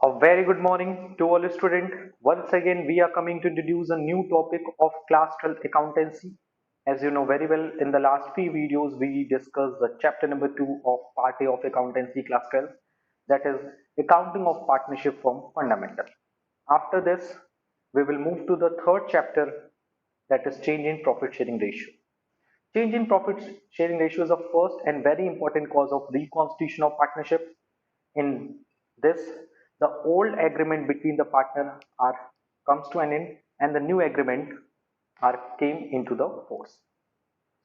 A very good morning to all students. Once again, we are coming to introduce a new topic of class 12 accountancy. As you know very well, in the last few videos, we discussed the chapter number 2 of part A of accountancy class 12, that is accounting of partnership firm fundamental. After this, we will move to the third chapter, that is change in profit sharing ratio. Change in profit sharing ratio is the first and very important cause of reconstitution of partnership. In this, the old agreement between the partner are comes to an end and the new agreement are came into the force.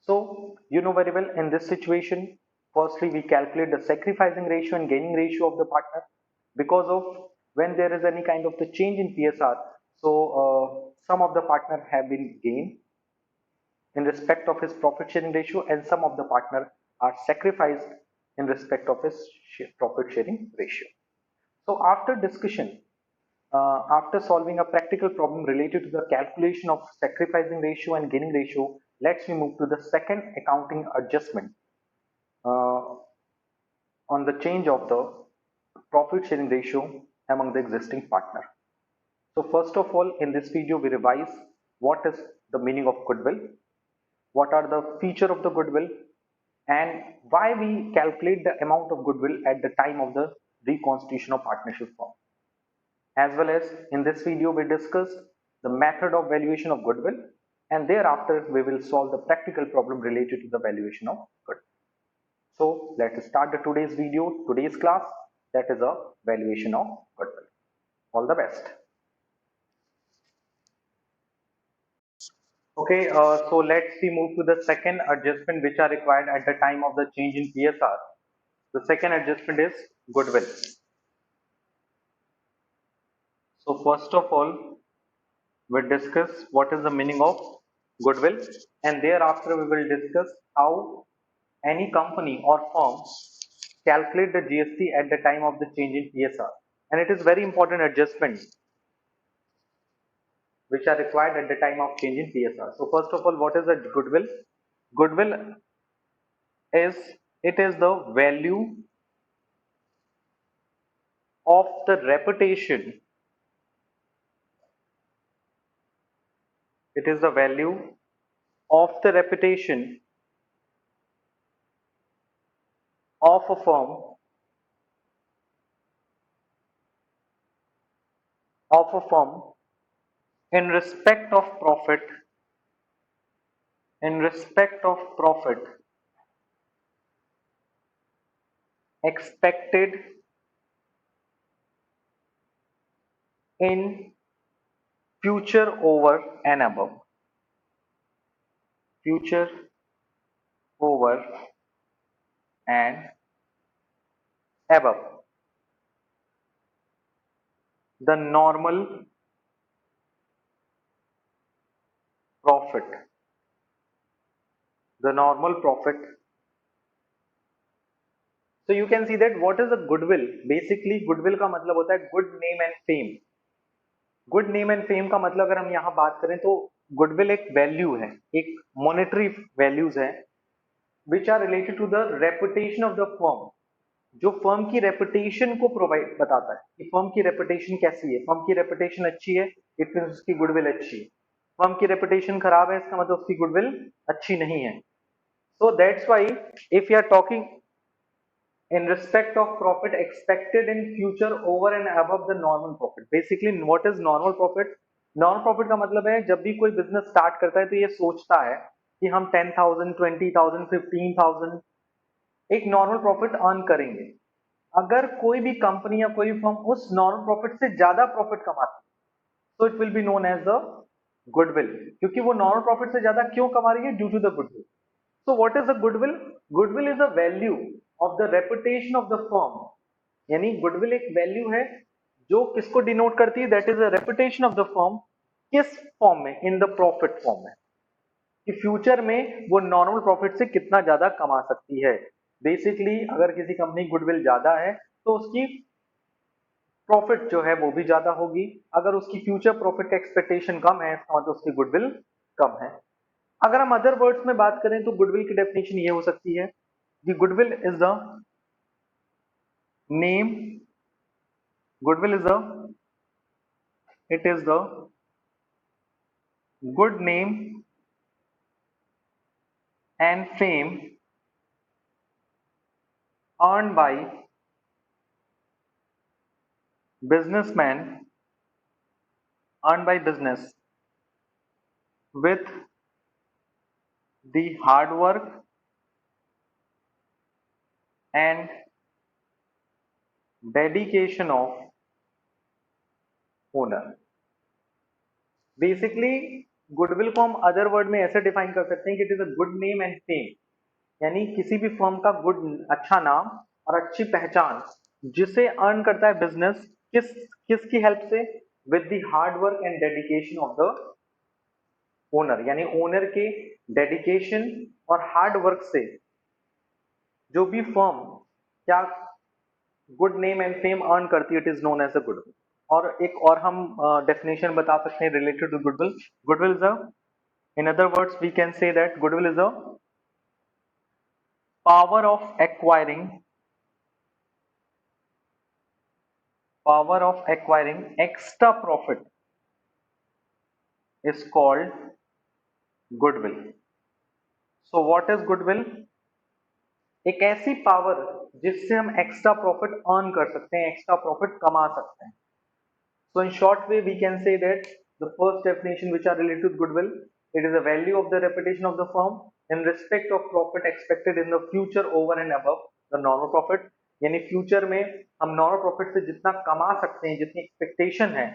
So you know very well in this situation, firstly we calculate the sacrificing ratio and gaining ratio of the partner because of when there is any kind of the change in PSR. So some of the partner have been gained in respect of his profit sharing ratio and some of the partner are sacrificed in respect of his profit sharing ratio. So after discussion, after solving a practical problem related to the calculation of sacrificing ratio and gaining ratio, let's we move to the second accounting adjustment uh, on the change of the profit sharing ratio among the existing partner. So first of all, in this video, we revise what is the meaning of goodwill, what are the feature of the goodwill, and why we calculate the amount of goodwill at the time of the reconstitution of partnership firm. As well as in this video, we discussed the method of valuation of goodwill, and thereafter we will solve the practical problem related to the valuation of goodwill. So let's start the today's video, today's class, that is a valuation of goodwill. All the best. Okay, so let's see move to the second adjustment which are required at the time of the change in PSR. The second adjustment is goodwill. So first of all, we'll discuss what is the meaning of goodwill, and thereafter we will discuss how any company or firm calculate the GST at the time of the change in PSR. And it is very important adjustment which are required at the time of change in PSR. So first of all, what is a goodwill? Goodwill is it is the value of the reputation. It is the value of the reputation of a firm in respect of profit in respect of profit expected in future over and above. Future over and above the normal profit. The normal profit. So you can see that what is a goodwill? Basically goodwill का मतलब होता है good name and fame. Good name and fame का मतलब अगर हम यहाँ बात करें तो गुडविल एक वैल्यू है, एक मॉनेटरी वैल्यूज है which are related to the reputation of the firm, जो फर्म की रेपुटेशन को प्रोवाइड बताता है कि फर्म की रेपुटेशन कैसी है. फर्म की रेपुटेशन अच्छी है, इट मींस उसकी गुडविल अच्छी है. फर्म की रेपुटेशन खराब है, इसका मतलब उसकी गुडविल अच्छी नहीं है. So that's why if you are talking in respect of profit expected in future over and above the normal profit. Basically what is normal profit? Normal profit का मतलब है जब भी कोई बिजनेस स्टार्ट करता है तो ये सोचता है कि हम 10,000 20,000 15,000 एक नॉर्मल प्रॉफिट अर्न करेंगे. अगर कोई भी कंपनी या कोई फर्म उस नॉर्मल प्रॉफिट से ज्यादा प्रॉफिट कमाती है तो it will be known as the goodwill, क्योंकि वो नॉर्मल प्रॉफिट से ज्यादा क्यों कमा रही है? Due to the goodwill. So what is a goodwill? Goodwill is a value of the reputation of the firm. यानी goodwill एक वैल्यू है जो किसको डिनोट करती है? That is a reputation of the firm. किस फॉर्म में? इन द प्रॉफिट फॉर्म में, कि फ्यूचर में वो नॉर्मल प्रॉफिट से कितना ज्यादा कमा सकती है. बेसिकली अगर किसी कंपनी गुडविल ज्यादा है तो उसकी प्रॉफिट जो है वो भी ज्यादा होगी. अगर उसकी फ्यूचर प्रॉफिट का एक्सपेक्टेशन कम है तो उसकी गुडविल कम है. अगर हम अदर वर्ड्स में बात करें तो गुडविल की डेफिनेशन ये हो सकती है कि goodwill is the name Goodwill is the good name and fame earned by businessmen, earned by business with the hard work and dedication of owner. Basically goodwill को हम अदर वर्ड में ऐसे डिफाइन कर सकते हैं कि it is a good name and fame, यानी किसी भी फर्म का गुड अच्छा नाम और अच्छी पहचान जिसे अर्न करता है बिजनेस किसकी हेल्प से, with the hard work and dedication of the owner, यानी ओनर के डेडिकेशन और हार्ड वर्क से जो भी फर्म क्या good name and fame earn करती है, it is known as a goodwill. और एक और हम डेफिनेशन बता सकते हैं related to goodwill. Goodwill is a, in other words we can say that goodwill is a power of acquiring extra profit is called goodwill. So what is goodwill? एक ऐसी power जिससे हम एक्स्ट्रा प्रॉफिट अर्न कर सकते हैं, extra profit कमा सकते हैं। So in short way we can say that the first definition which are related to goodwill, it is a value of the reputation of the firm in respect of profit expected in the future over and above the normal profit, यानी future में हम normal profit से जितना कमा सकते हैं, जितनी expectation है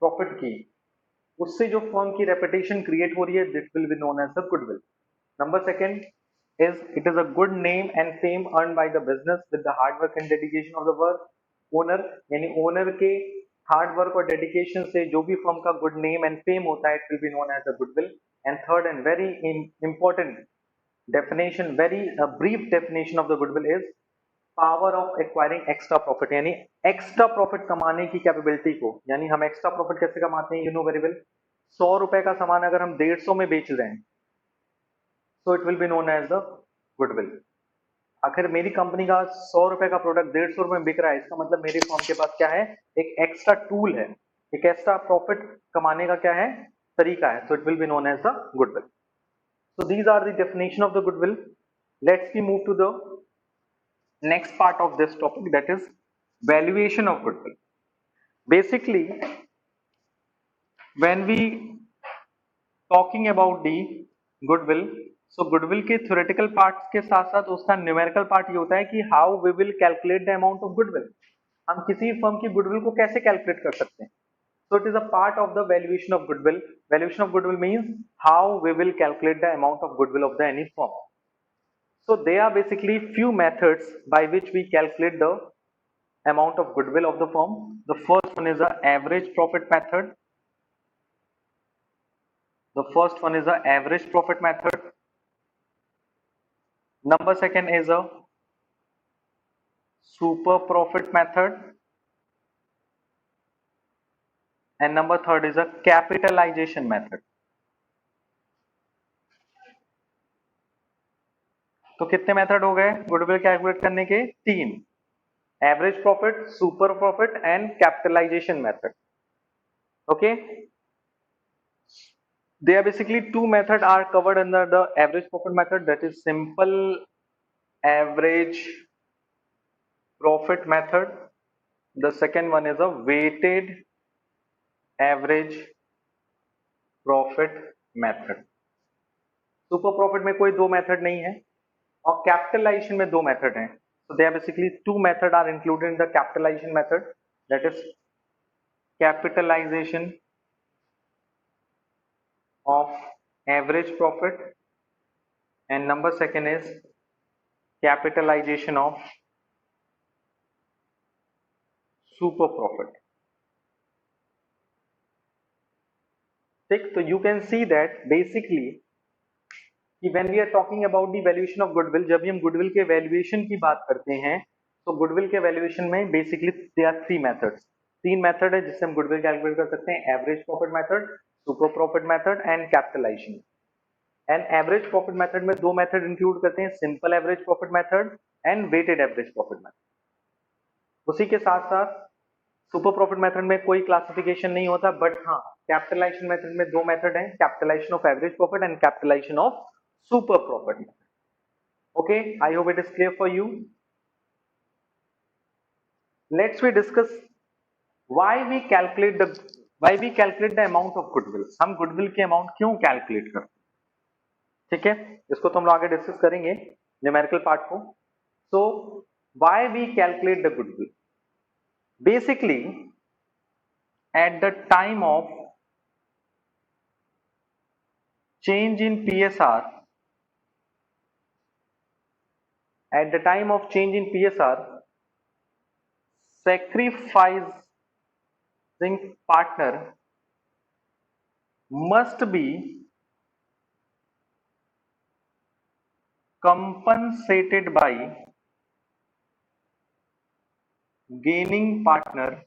प्रॉफिट की, उससे जो फर्म की रेपुटेशन क्रिएट हो रही है, this will be known as the goodwill. Number second is it is a good name and fame earned by the business with the hard work and dedication of the work owner, यानी owner के hard work और dedication से जो भी firm का good name and fame होता है, it will be known as a goodwill. And third and very important definition, very brief definition of the goodwill is power of acquiring extra profit, यानी extra profit कमाने की capability को, यानी हम extra profit कैसे कमाते हैं, यू नो वेरी वेल। 100 रुपए का सामान अगर हम 150 में बेच रहे हैं, so it will be known as the goodwill। आखिर मेरी कंपनी का 100 रुपए का प्रोडक्ट 150 रुपए में बिक रहा है, इसका मतलब मेरे फर्म के पास क्या है, एक एक्स्ट्रा टूल है, एक एक्स्ट्रा प्रॉफिट कमाने का क्या है, तरीका है। so it will be known as the goodwill। so these are the definition of the goodwill। let's we move to the next part of this topic, that is valuation of goodwill। basically when we talking about the goodwill, so goodwill के theoretical parts के साथ साथ उसका numerical part ये होता है कि how we will calculate the amount of goodwill, हम किसी फर्म की गुडविल को कैसे कैलकुलेट कर सकते हैं। So it is a part of the valuation of goodwill. Valuation of goodwill means how we will calculate the amount of goodwill of the any firm. So they are basically few methods by which we calculate the amount of goodwill of the firm। The first one is the average profit method। The first one is the average profit method। Number second is a super profit method, and number third is a capitalization method। तो कितने method हो गए goodwill calculate करने के? 3, average profit, super profit and capitalisation method. Okay, there are basically two methods are covered under the average profit method, that is simple average profit method। The second one is a weighted average profit method। Super profit में कोई दो method नहीं है और capitalisation में दो method हैं। so there are basically two method are included in the capitalization method, that is capitalization of average profit, and number second is capitalization of super profit। ठीक, तो you can see that basically कि when we are talking about the valuation of goodwill, जब भी हम goodwill के valuation की बात करते हैं, तो गुडविल के वैल्यूएशन में basically there are three methods. तीन मेथड है जिससे हम गुडविल कैलकुलेट कर सकते हैं, average profit method, super profit method and capitalisation. And average profit method में दो मेथड इंक्लूड करते हैं, simple average profit method and weighted average profit method. उसी के साथ साथ सुपर प्रॉफिट मेथड में कोई क्लासिफिकेशन नहीं होता, बट हाँ कैपिटलाइजेशन मेथड में दो मेथड हैं, capitalisation of average profit and capitalisation of super profit. Okay, I hope it is clear for you. Let's we discuss why we calculate the amount of goodwill. हम goodwill की amount क्यों calculate करते हैं, ठीक है, इसको तो हम लोग आगे डिस्कस करेंगे न्यूमेरिकल पार्ट को। So why we calculate the goodwill, basically at the time of change in PSR, at the time of change in PSR, sacrificing partner must be compensated by gaining partner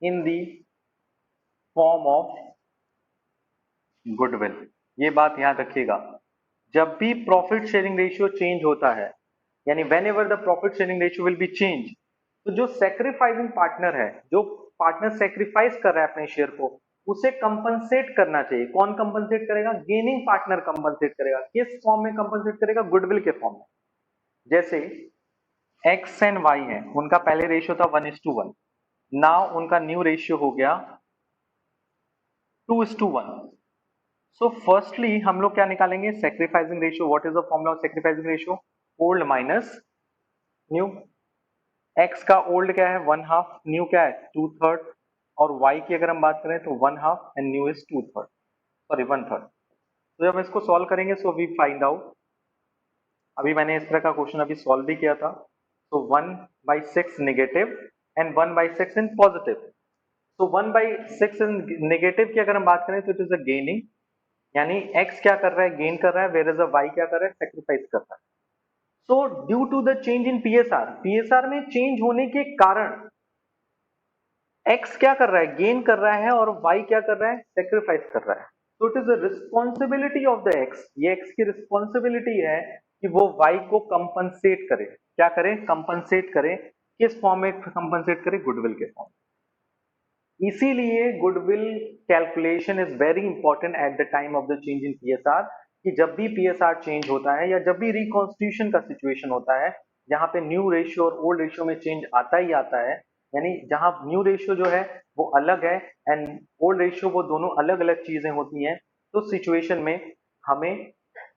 in the form of goodwill. ये बात याद रखिएगा, जब भी profit sharing ratio change होता है, यानी when ever the profit sharing ratio will be change, तो जो सेक्रीफाइसिंग पार्टनर है, जो पार्टनर सेक्रीफाइस कर रहा है अपने शेयर को, उसे कंपनसेट करना चाहिए। कौन कंपनसेट करेगा? गेनिंग पार्टनर कंपनसेट करेगा। किस फॉर्म में कंपनसेट करेगा? गुडविल के फॉर्म में। जैसे एक्स एंड वाई है, उनका पहले रेशियो था 1:1, नाउ उनका न्यू रेशियो हो गया 2:1। सो फर्स्टली हम लोग क्या निकालेंगे? Sacrificing ratio. What is the formula of sacrificing ratio? Old minus new. X का ओल्ड क्या है? 1/2, न्यू क्या है? 2/3, और वाई की अगर हम बात करें तो 1/2 एंड न्यू इज 2/3, सॉरी 1/3। तो जब इसको सॉल्व करेंगे सो वी फाइंड आउट, अभी मैंने इस तरह का क्वेश्चन अभी सॉल्व भी किया था, तो 1/6 नेगेटिव एंड 1/6 इन पॉजिटिव। तो 1/6 इन नेगेटिव की अगर हम बात करें तो इट इज अ गेनिंग, यानी x क्या कर रहा है? गेन कर रहा है, वेयर इज अ y क्या कर रहा है? सेक्रीफाइस कर रहा है। So due to the change in PSR में चेंज होने के कारण x क्या कर रहा है? गेन कर रहा है, और y क्या कर रहा है? सेक्रीफाइस कर रहा है। तो it is the responsibility of the x, ये x की रिस्पॉन्सिबिलिटी है कि वो y को कंपनसेट करे। क्या करे? कंपनसेट करे। किस फॉर्म में कंपनसेट करे? गुडविल के फॉर्म। इसीलिए goodwill calculation is very important at the time of the change in PSR, कि जब भी पीएसआर चेंज होता है या जब भी रिकॉन्स्टिट्यूशन का सिचुएशन होता है, जहां पे न्यू रेशियो और ओल्ड रेशियो में चेंज आता ही आता है, यानी जहां न्यू रेशियो जो है वो अलग है एंड ओल्ड रेशियो, वो दोनों अलग अलग चीजें होती हैं, तो सिचुएशन में हमें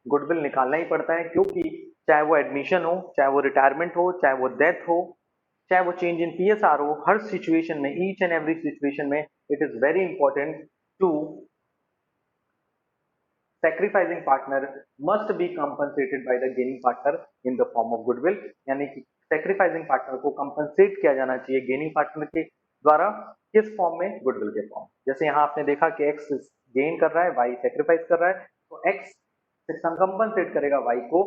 गुडविल निकालना ही पड़ता है, क्योंकि चाहे वो एडमिशन हो, चाहे वो रिटायरमेंट हो, चाहे वो डेथ हो, चाहे वो चेंज इन पीएसआर हो, हर सिचुएशन में, ईच एंड एवरी सिचुएशन में it is very important to sacrificing partner must be compensated by the gaining partner in the form of goodwill, यानी कि sacrificing partner को compensate किया जाना चाहिए gaining partner के द्वारा। किस फॉर्म में? गुडविल के फॉर्म। जैसे यहाँ आपने देखा कि x गेन कर रहा है, y सेक्रीफाइस कर रहा है, तो x कंपनसेट करेगा y को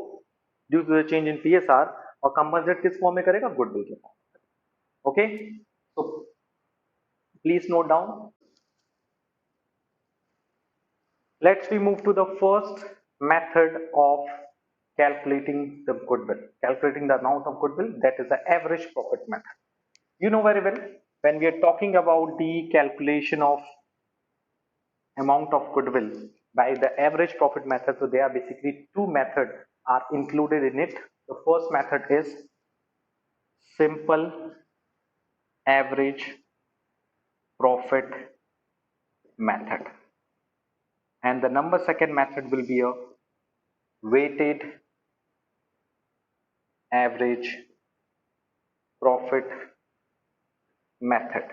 due to the change in PSR, और कंपनसेट किस फॉर्म में करेगा? गुडविल के form. Okay, so please note down. Let's we move to the first method of calculating the goodwill, calculating the amount of goodwill, that is the average profit method. You know very well, when we are talking about the calculation of amount of goodwill by the average profit method, so there are basically two methods are included in it. The first method is simple average profit method, and the number second method will be a weighted average profit method.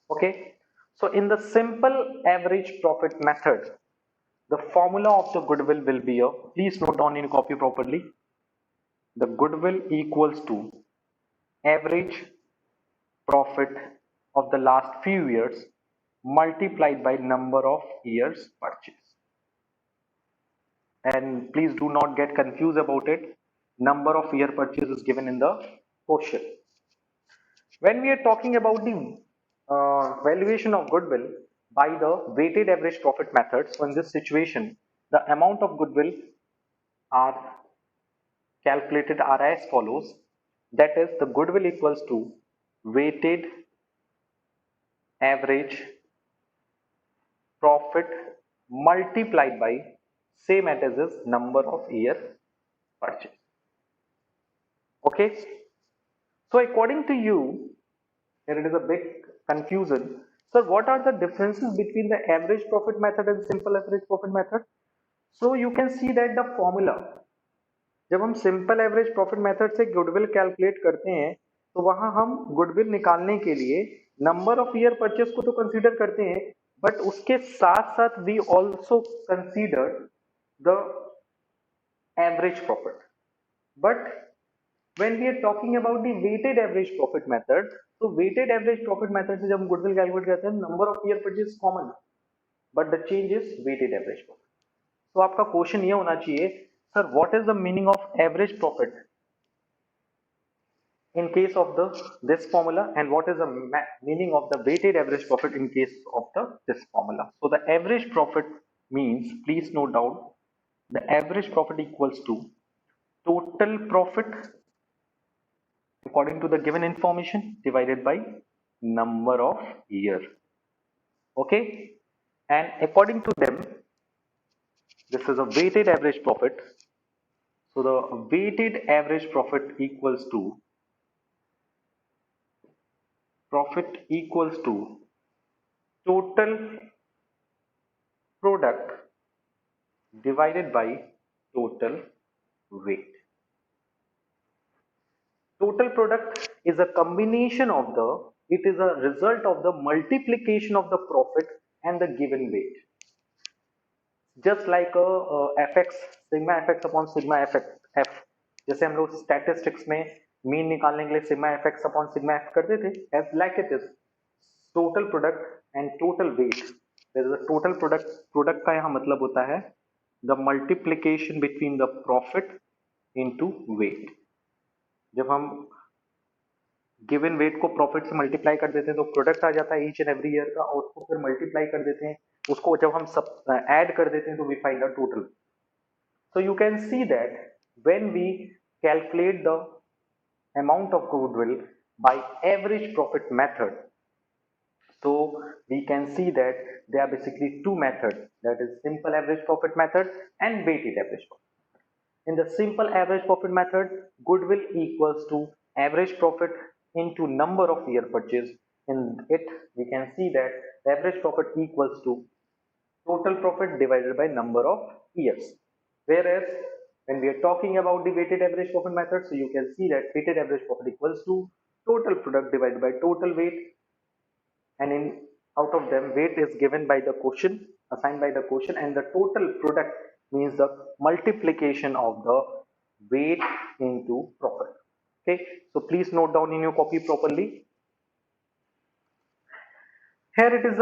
Okay, so in the simple average profit method, the formula of the goodwill will be a, please note down in copy properly, the goodwill equals to average profit of the last few years multiplied by number of years purchase. And please do not get confused about it, number of year purchase is given in the question. When we are talking about the valuation of goodwill by the weighted average profit method, so in this situation the amount of goodwill are calculated are as follows. That is, the goodwill equals to weighted average profit multiplied by same as is number of year purchase. Okay, so according to you, here it is a big confusion. So what are the differences between the average profit method and simple average profit method? So you can see that the formula, जब हम simple average profit method से goodwill calculate करते हैं तो वहां हम goodwill निकालने के लिए नंबर ऑफ ईयर परचेस को तो कंसीडर करते हैं, बट उसके साथ साथ we also consider the average profit. But when we are talking about the weighted average profit method, तो weighted average profit method से जब हम गुडविल कैलकुलेट करते हैं number of year purchase common, but the change is weighted average profit. तो आपका question ये होना चाहिए, sir what is the meaning of average profit in case of the this formula, and what is the meaning of the weighted average profit in case of the this formula. So the average profit means, please note down, the average profit equals to total profit according to the given information divided by number of year. Okay, and according to them this is a weighted average profit. So the weighted average profit equals to total product divided by total weight. Total product is a combination of it is a result of the multiplication of the profit and the given weight. Just like fx, sigma fx upon sigma f, जैसे हम लोग statistics में mean निकालने के लिए sigma fx upon sigma f करते थे, as like it is total product and total weight. There is a total product का यहाँ मतलब होता है the multiplication between the profit into weight. जब हम गिवन वेट को प्रॉफिट से मल्टीप्लाई कर देते हैं तो प्रोडक्ट आ जाता है ईच एंड एवरी ईयर का, और उसको फिर मल्टीप्लाई कर देते हैं, उसको जब हम सब ऐड कर देते हैं तो we find the total. So you can see that when we calculate the amount of goodwill by average profit method, so we can see that there are basically two methods, that is simple average profit method and weighted average profit. In the simple average profit method, goodwill equals to average profit into number of year purchase. In it we can see that the average profit equals to total profit divided by number of years. Whereas when we are talking about the weighted average profit method, so you can see that weighted average profit equals to total product divided by total weight, and in out of them weight is given by the quotient, assigned by the quotient, and the total product means the multiplication of the weight into profit. Okay, so please note down in your copy properly. Here it is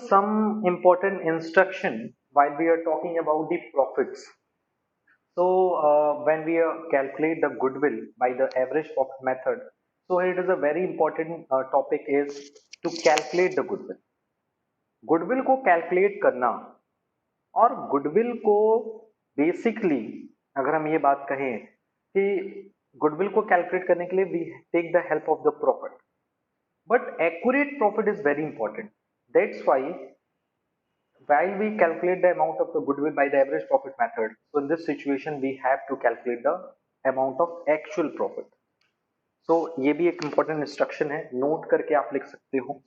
some important instruction while we are talking about the profits. So when we calculate the goodwill by the average profit method, so it is a very important topic is to calculate the goodwill. Goodwill को calculate करना, और goodwill को basically अगर हम ये बात कहें कि गुडविल को कैलकुलेट करने के लिए we take the help of the profit, but accurate profit is very important. That's why while we calculate the amount of the goodwill by the average profit method, so in this situation we have to calculate the amount of actual profit. So ये भी एक important instruction है, note करके आप लिख सकते हो.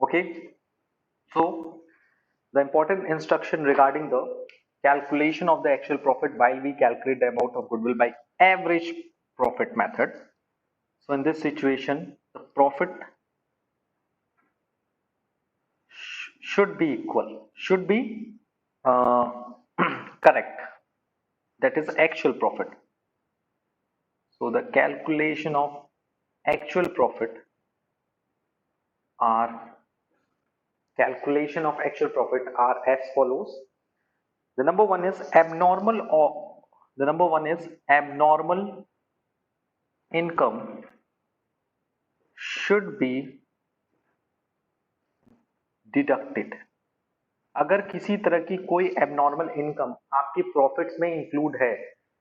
Okay, so the important instruction regarding the calculation of the actual profit while we calculate the amount of goodwill by average profit method. So in this situation the profit should be equal, should be correct, that is actual profit. So the calculation of actual profit are as follows. The number one is abnormal income should be deducted. अगर किसी तरह की कोई abnormal income आपकी profits में include है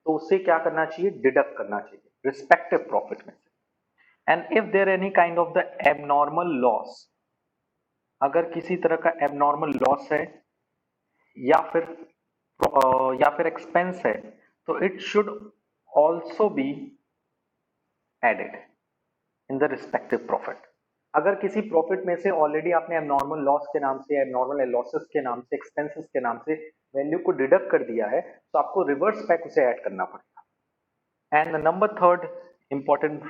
तो उससे क्या करना चाहिए, डिडक्ट करना चाहिए रिस्पेक्टिव प्रॉफिट में से। And if there any kind of the abnormal loss, अगर किसी तरह का एबनॉर्मल लॉस है या फिर एक्सपेंस है, तो it should also be added in the respective profit. अगर किसी प्रॉफिट में से ऑलरेडी आपने एबनॉर्मल लॉस के नाम से, एबनॉर्मल लॉसेस के नाम से, एक्सपेंसेस के नाम से वैल्यू को डिडक्ट कर दिया है, तो आपको रिवर्स बैक उसे ऐड करना पड़ेगा। And the number third important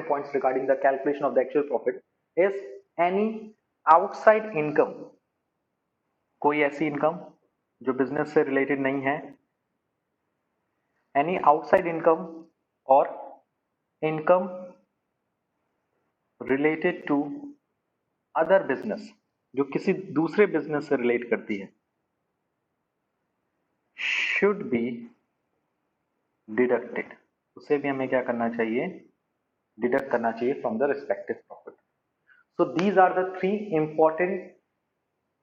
points regarding the calculation of the actual profit is any outside income, कोई ऐसी इनकम जो बिजनेस से रिलेटेड नहीं है, एनी आउटसाइड इनकम और income related to other business, जो किसी दूसरे बिजनेस से रिलेट करती है, शुड बी डिडक्टेड, उसे भी हमें क्या करना चाहिए, डिडक्ट करना चाहिए from the respective profit. So these are the three important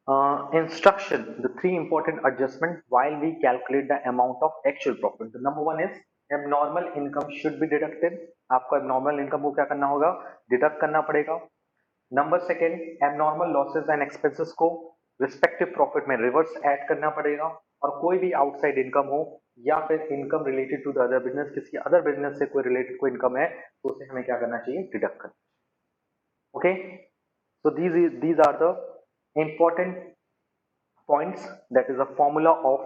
instruction, the three important adjustment while we calculate the amount of actual profit. The number one is abnormal income should be deducted, आपको abnormal income को क्या करना होगा, deduct करना पड़ेगा। Number second, abnormal losses and expenses को respective profit में reverse add करना पड़ेगा, और कोई भी आउटसाइड इनकम हो या फिर income related to the other business, किसी अदर बिजनेस से कोई रिलेटेड कोई इनकम है, तो उसे हमें क्या करना चाहिए, डिडक्ट करना। Okay, so these are the important points, that is a formula of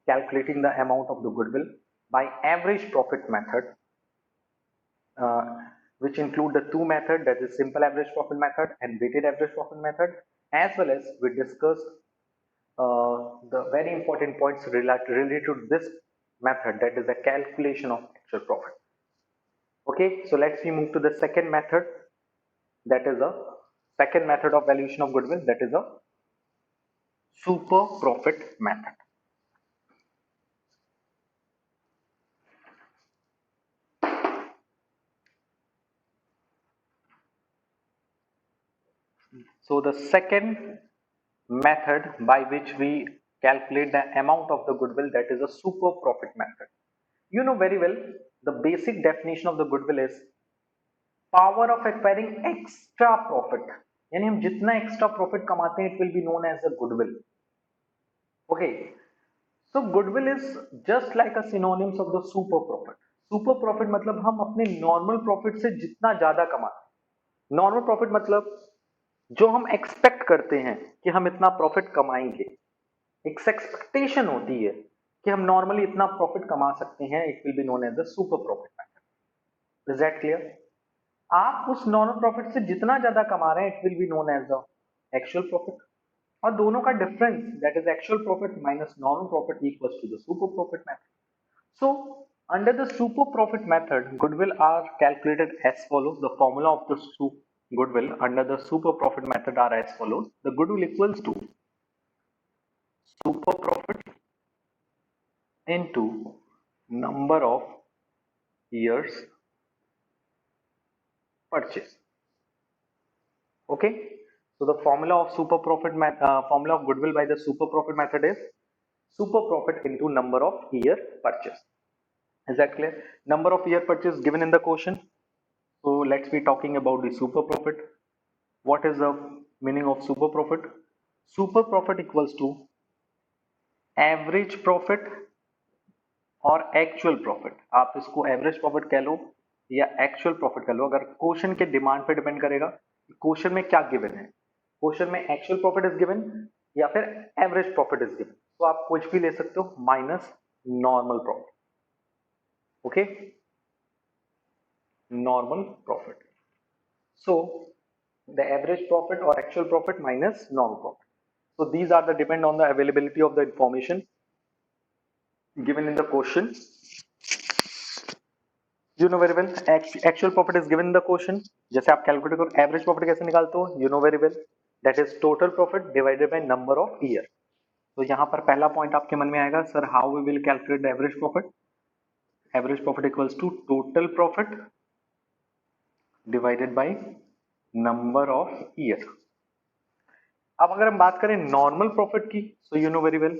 calculating the amount of the goodwill by average profit method, uh, which include the two method, that is simple average profit method and weighted average profit method, as well as we discussed the very important points related to this method, that is the calculation of actual profit. Okay, so let's we move to the second method, that is a second method of valuation of goodwill, that is a super profit method. So the second method by which we calculate the amount of the goodwill, that is a super profit method. You know very well the basic definition of the goodwill is power of acquiring extra profit, यानी हम जितना extra profit कमाते हैं, it will be known as a goodwill. Okay, so goodwill is just like a synonyms of the super profit. Super profit मतलब हम अपने normal profit से जितना ज्यादा कमाते हैं। नॉर्मल प्रॉफिट मतलब जो हम एक्सपेक्ट करते हैं कि हम इतना प्रॉफिट कमाएंगे, एक एक्सपेक्टेशन होती है कि हम नॉर्मली इतना प्रॉफिट कमा सकते हैं, it will be known as the super profit method. Is that clear? आप उस नॉर्मल प्रॉफिट से जितना ज्यादा कमा रहे हैं, it will be known as the actual profit, और दोनों का difference, that is actual profit minus normal profit, equals to the super profit method. So under the super profit method, goodwill are calculated as follows. The formula of the goodwill under the super profit method are as follows. The goodwill equals to super profit into number of years purchase. Okay, so the formula of super profit formula of goodwill by the super profit method is super profit into number of year purchase. Is that clear? Number of year purchase given in the question. So let's be talking about the super profit. What is the meaning of super profit? Super profit equals to average profit और actual profit. आप इसको average profit कह लो या actual profit कह लो, अगर question के demand पे depend करेगा क्वेश्चन में क्या गिवन है। क्वेश्चन में एक्चुअल प्रॉफिट इज गिवन या फिर एवरेज प्रॉफिट इज गिवन, तो आप कुछ भी ले सकते हो minus normal profit. Okay, normal profit, so the average profit और actual profit minus normal profit. So these are the depend on the availability of the information given in the question. You know very well actual profit is given in the question. जैसे आप calculate करो average profit कैसे निकालते हो, you know very well that is total profit divided by number of year. तो यहाँ पर पहला पॉइंट आपके मन में आएगा, sir how we will calculate the average profit. Average profit equals to total profit divided by number of year. अब अगर हम बात करें नॉर्मल प्रॉफिट की, so you know very well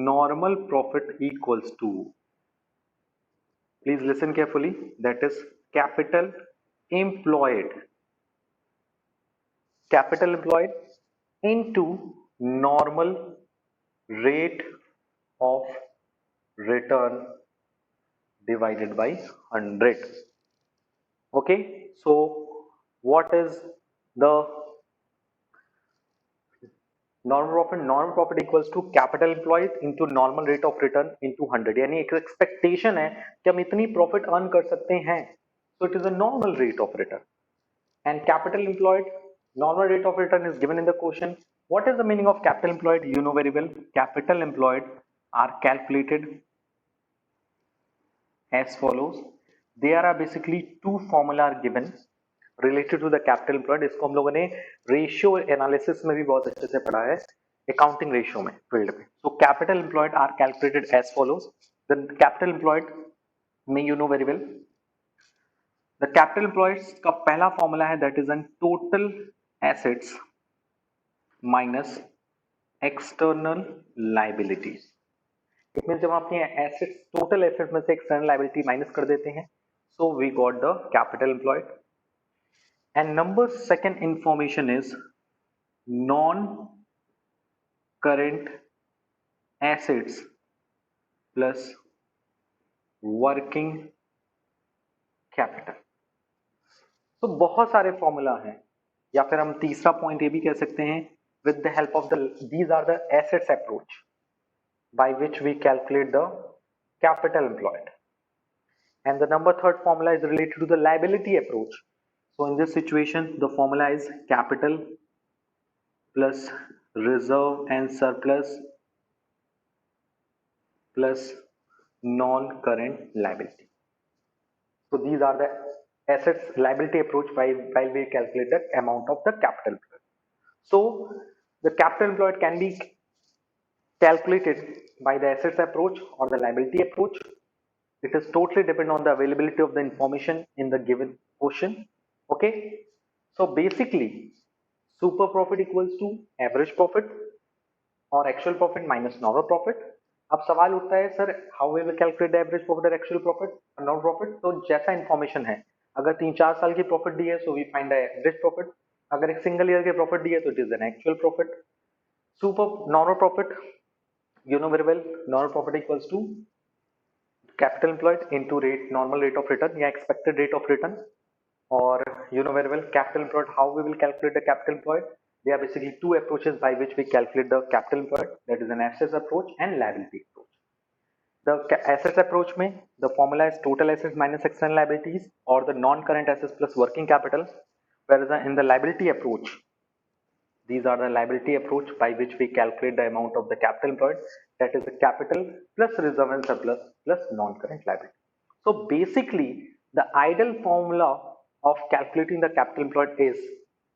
normal profit equals to Please listen carefully. That is capital employed. Capital employed into normal rate of return divided by 100. Okay, so what is the normal profit? Normal profit equals to capital employed into normal rate of return into 100. यानी एक expectation है कि हम इतनी profit earn कर सकते हैं, so it is a normal rate of return. And capital employed, normal rate of return is given in the question. What is the meaning of capital employed? You know very well. Capital employed are calculated as follows. There are basically two formula are given related to the capital employed. इसको हम लोगों ने ratio analysis में भी बहुत अच्छे से पढ़ा है, अकाउंटिंग रेशियो में फील्ड में. So capital employed are calculated as follows. The capital employed may you know very well. The capital employed का पहला फॉर्मूला है that is an total assets minus external liabilities. It mean जब हम अपनी assets total asset में से external liability minus कर देते हैं, so we got the capital employed. And number second information is non current assets plus working capital. तो बहुत सारे फॉर्मूला हैं, या फिर हम तीसरा पॉइंट ये भी कह सकते हैं, with the help of the these are the assets approach by which we calculate the capital employed. And the number third formula is related to the liability approach. So in this situation, the formula is capital plus reserve and surplus plus non-current liability. So these are the assets liability approach while we calculate the amount of the capital employed. So the capital employed can be calculated by the assets approach or the liability approach. It is totally depend on the availability of the information in the given question. Okay, so basically super profit equals to average profit or actual profit minus normal profit. अब सवाल उठता है sir how we will calculate the average profit और actual profit और normal profit. तो जैसा information है, अगर 3-4 साल की प्रॉफिट दी है so we find the average profit. अगर एक सिंगल ईयर की प्रॉफिट दी है तो it is an actual profit. Super normal profit you know very well, normal profit equals to capital employed into normal rate of return या expected rate of return. Or you know very well, capital employed, how we will calculate the capital employed? There are basically two approaches by which we calculate the capital employed, that is an assets approach and liability approach. The assets approach में the formula is total assets minus external liabilities or the non-current assets plus working capital, whereas in the liability approach, these are the liability approach by which we calculate the amount of the capital employed, that is the capital plus reserve and surplus plus non-current liability. So basically the ideal formula of calculating the capital employed is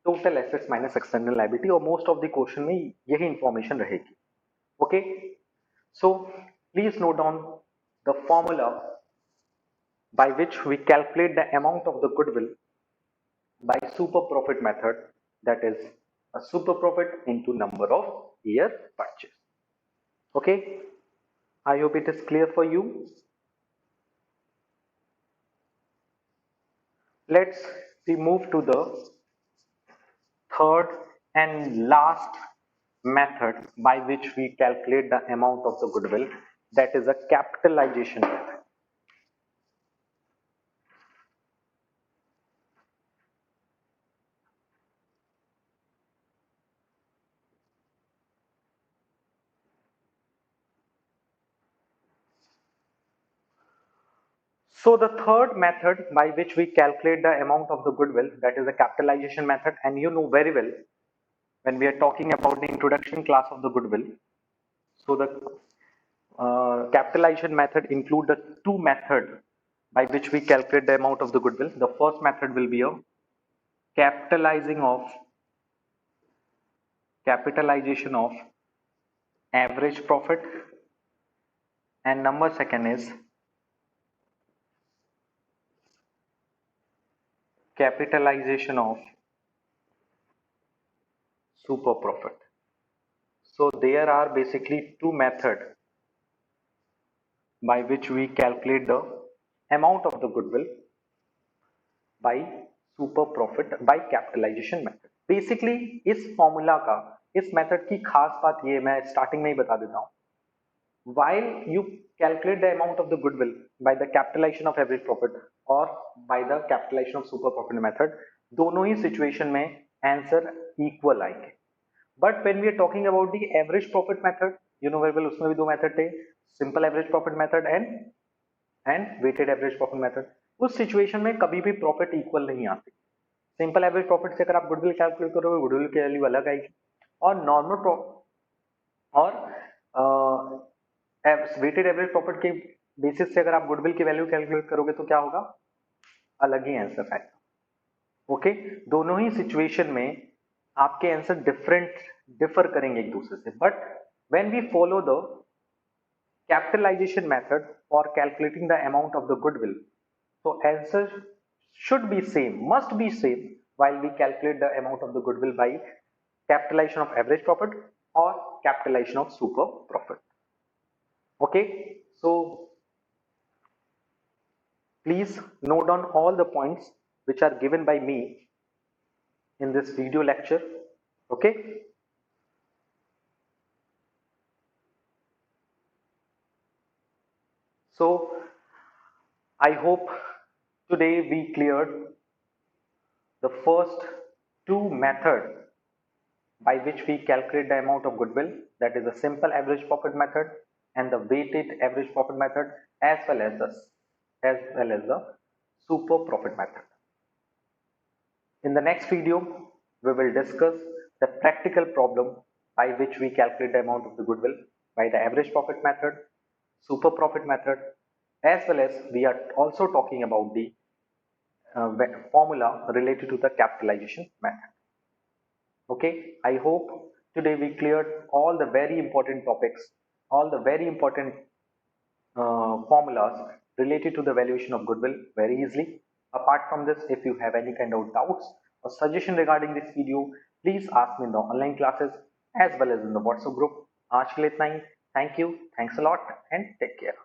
total assets minus external liability, और most of the question में यही information रहेगी. Okay, so please note down the formula by which we calculate the amount of the goodwill by super profit method, that is a super profit into number of year purchase. Okay, I hope it is clear for you. Let's we move to the third and last method by which we calculate the amount of the goodwill, that is a capitalization method. So the third method by which we calculate the amount of the goodwill, that is the capitalization method, and you know very well when we are talking about the introduction class of the goodwill. So the capitalization method include the two method by which we calculate the amount of the goodwill. The first method will be a capitalization of average profit, and number second is capitalization of super profit. So there are basically two methods by which we calculate the amount of the goodwill by super profit by capitalization method. Basically इस formula का, इस method की खास बात ये मैं starting में ही बता देता हूँ. while you calculate the amount of the goodwill by the capitalization of average profit or by the capitalization of super profit method, दोनों ही सिचुएशन में आंसर इक्वल आएंगे. But when we are talking about the average profit method, you know very well, उसमें भी दो method थे, simple average profit method and weighted average profit method. उस situation में कभी भी प्रॉफिट इक्वल नहीं आती. सिंपल एवरेज प्रॉफिट से अगर आप गुडविल कैलकुलेट करोगे, गुडविल की वैल्यू अलग आएगी, और नॉर्मल और वेटेड एवरेज प्रॉफिट के बेसिस से अगर आप गुडविल की वैल्यू कैलकुलेट करोगे तो क्या होगा, अलग ही आंसर आएगा. ओके, दोनों ही सिचुएशन में आपके आंसर डिफर करेंगे एक दूसरे से. But when we follow the capitalization method for calculating the amount of the goodwill, so answer should be same, must be same, while we calculate the amount of the goodwill by capitalization of average profit or capitalization of super profit. Okay, so please note down all the points which are given by me in this video lecture. Okay, so I hope today we cleared the first two methods by which we calculate the amount of goodwill, that is the simple average profit method and the weighted average profit method, as well as the super profit method. In the next video we will discuss the practical problem by which we calculate the amount of the goodwill by the average profit method, super profit method, as well as we are also talking about the formula related to the capitalization method. Okay, I hope today we cleared all the very important topics, all the very important formulas related to the valuation of goodwill very easily. Apart from this, if you have any kind of doubts or suggestion regarding this video, please ask me in the online classes as well as in the WhatsApp group. आज के लिए इतना ही. Thank you, thanks a lot and take care.